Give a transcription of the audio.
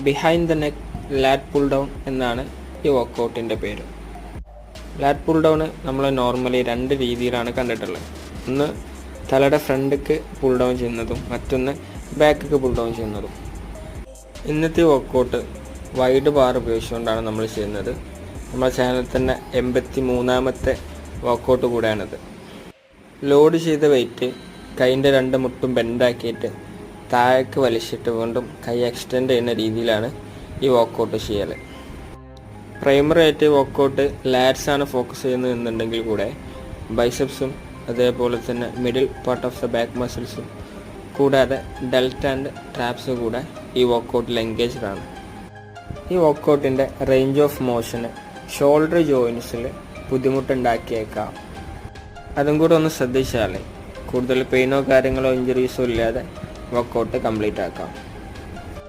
Behind the neck lat pull down എന്നാണ് ഈ വർക്കൗട്ടിൻ്റെ പേര്. ലാറ്റ് പുൾ ഡൗൺ നമ്മൾ നോർമലി 2 രീതിയിലാണ് കണ്ടിട്ടുള്ളത്. ഒന്ന് തലയുടെ ഫ്രണ്ടിക്ക് പുൾ ഡൗൺ ചെയ്യുന്നതും മറ്റൊന്ന് ബാക്കിക്ക് പുൾ ഡൗൺ ചെയ്യുന്നതും. ഇന്നത്തെ വർക്കൗട്ട് വൈഡ് ബാർ ഉപയോഗിച്ചുകൊണ്ടാണ് നമ്മൾ ചെയ്യുന്നത്. നമ്മുടെ ചാനലിൽ തന്നെ 83ാമത്തെ വർക്കൗട്ട് കൂടെയാണിത്. ലോഡ് ചെയ്ത വെയിറ്റ് കൈൻ്റെ 2 മുട്ടും ബെൻഡാക്കിയിട്ട് താഴേക്ക് വലിച്ചിട്ട് വീണ്ടും കൈ എക്സ്റ്റെൻഡ് ചെയ്യുന്ന രീതിയിലാണ് ഈ വർക്കൗട്ട് ചെയ്യൽ. പ്രൈമറി ആയിട്ട് വർക്കൗട്ട് ലാറ്റ്സ് ആണ് ഫോക്കസ് ചെയ്യുന്നതെന്നുണ്ടെങ്കിൽ കൂടെ ബൈസെപ്സും അതേപോലെ തന്നെ middle part of the back മസിൽസും കൂടാതെ ഡെൽറ്റ ആൻഡ് ട്രാപ്സ് കൂടെ ഈ വർക്കൗട്ടിൽ എൻഗേജ്ഡ് ആണ്. ഈ വർക്കൗട്ടിൻ്റെ റേഞ്ച് ഓഫ് മോഷന് ഷോൾഡർ ജോയിൻസിൽ ബുദ്ധിമുട്ടുണ്ടാക്കിയേക്കാം. അതും കൂടെ ഒന്ന് ശ്രദ്ധിച്ചാൽ കൂടുതൽ പെയിനോ കാര്യങ്ങളോ ഇഞ്ചുറീസോ ഇല്ലാതെ വർക്കൗട്ട് കംപ്ലീറ്റ് ആക്കാം.